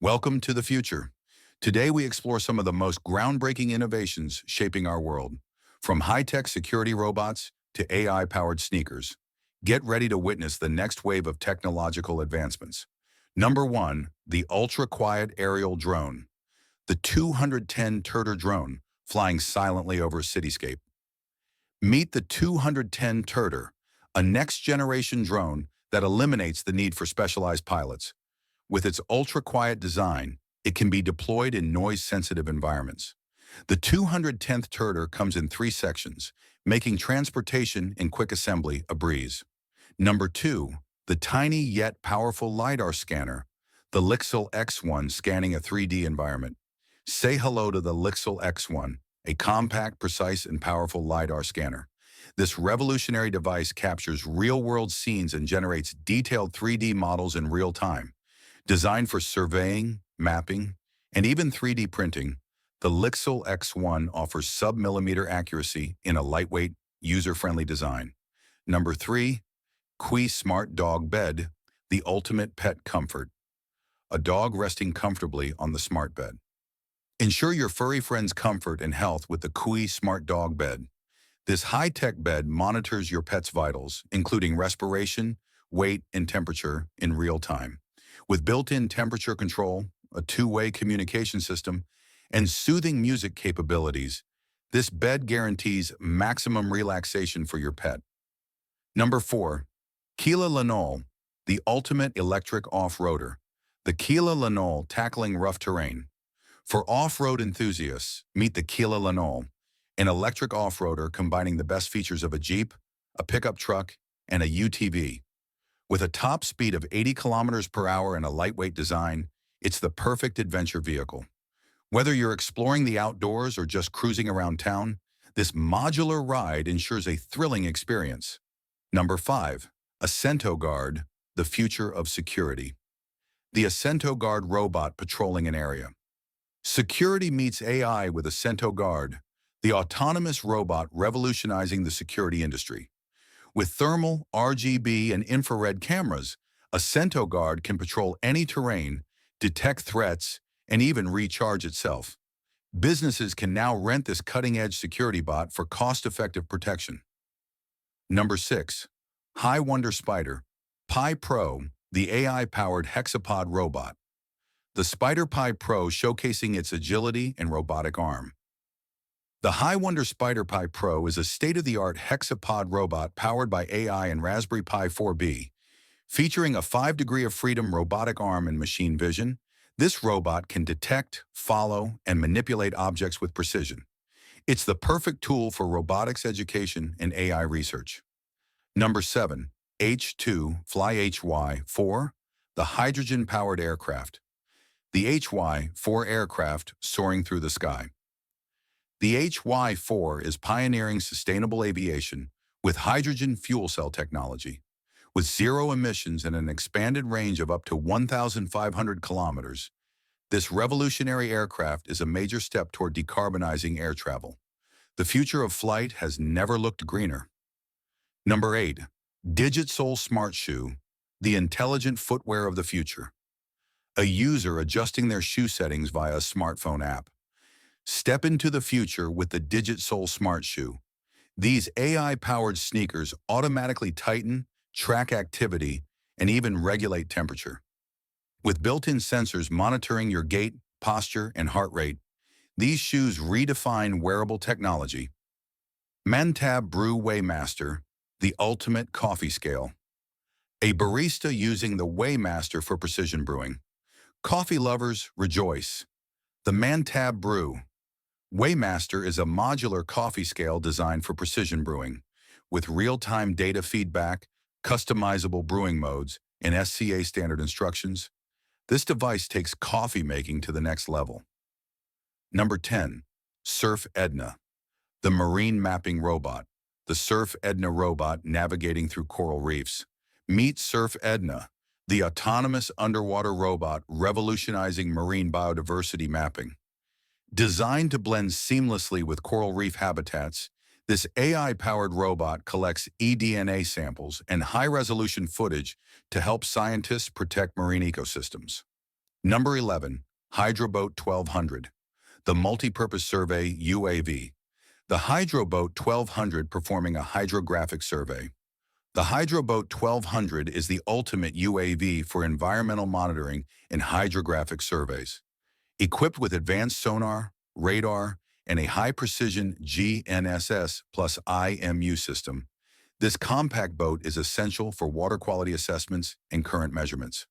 Welcome to the future. Today we explore some of the most groundbreaking innovations shaping our world, from high-tech security robots to AI-powered sneakers. Get ready to witness the next wave of technological advancements. Number 1, the ultra-quiet aerial drone. The 210 Terter drone, flying silently over a cityscape. Meet the 210 Terter, a next-generation drone that eliminates the need for specialized pilots. With its ultra-quiet design, it can be deployed in noise-sensitive environments. The 210th Terter comes in 3 sections, making transportation and quick assembly a breeze. Number 2, the tiny yet powerful LiDAR scanner, the Lixel X1 scanning a 3D environment. Say hello to the Lixel X1, a compact, precise, and powerful LiDAR scanner. This revolutionary device captures real-world scenes and generates detailed 3D models in real time. Designed for surveying, mapping, and even 3D printing, the Lixel X1 offers sub-millimeter accuracy in a lightweight, user-friendly design. Number 3, Coui Smart Dog Bed, the ultimate pet comfort. A dog resting comfortably on the smart bed. Ensure your furry friend's comfort and health with the Coui Smart Dog Bed. This high-tech bed monitors your pet's vitals, including respiration, weight, and temperature in real time. With built-in temperature control, a two-way communication system, and soothing music capabilities, this bed guarantees maximum relaxation for your pet. Number 4, Kila Lanol, the ultimate electric off-roader. The Kila Lanol tackling rough terrain. For off-road enthusiasts, meet the Kila Lanol, an electric off-roader combining the best features of a Jeep, a pickup truck, and a UTV. With a top speed of 80 kilometers per hour and a lightweight design, it's the perfect adventure vehicle. Whether you're exploring the outdoors or just cruising around town, this modular ride ensures a thrilling experience. Number 5, Asento Guard, the future of security. The Asento Guard robot patrolling an area. Security meets AI with Asento Guard, the autonomous robot revolutionizing the security industry. With thermal, RGB, and infrared cameras, Asento Guard can patrol any terrain, detect threats, and even recharge itself. Businesses can now rent this cutting-edge security bot for cost-effective protection. Number 6, High Wonder Spider, Pi Pro, the AI-powered Hexapod robot. The Spider Pi Pro showcasing its agility and robotic arm. The High Wonder Spider Pi Pro is a state-of-the-art hexapod robot powered by AI and Raspberry Pi 4B. Featuring a 5 degree of freedom robotic arm and machine vision, this robot can detect, follow, and manipulate objects with precision. It's the perfect tool for robotics education and AI research. Number 7, H2 Fly HY4, the hydrogen-powered aircraft. The HY4 aircraft soaring through the sky. The HY4 is pioneering sustainable aviation with hydrogen fuel cell technology. With zero emissions and an expanded range of up to 1,500 kilometers, this revolutionary aircraft is a major step toward decarbonizing air travel. The future of flight has never looked greener. Number 8, Digitsole Smart Shoe, the intelligent footwear of the future. A user adjusting their shoe settings via a smartphone app. Step into the future with the Digitsole Smart Shoe. These AI-powered sneakers automatically tighten, track activity, and even regulate temperature. With built-in sensors monitoring your gait, posture, and heart rate, these shoes redefine wearable technology. Mantab Brew Weighmaster, the ultimate coffee scale. A barista using the Weighmaster for precision brewing. Coffee lovers, rejoice. The Mantab Brew Weighmaster is a modular coffee scale designed for precision brewing. With real-time data feedback, customizable brewing modes, and SCA standard instructions, this device takes coffee making to the next level. Number 10, Surf Edna, the marine mapping robot. The Surf Edna robot navigating through coral reefs. Meet Surf Edna, the autonomous underwater robot revolutionizing marine biodiversity mapping. Designed to blend seamlessly with coral reef habitats, this AI-powered robot collects eDNA samples and high-resolution footage to help scientists protect marine ecosystems. Number 11, Hydroboat 1200, the Multi-Purpose Survey UAV. The Hydroboat 1200 performing a hydrographic survey. The Hydroboat 1200 is the ultimate UAV for environmental monitoring and hydrographic surveys. Equipped with advanced sonar, radar, and a high-precision GNSS plus IMU system, this compact boat is essential for water quality assessments and current measurements.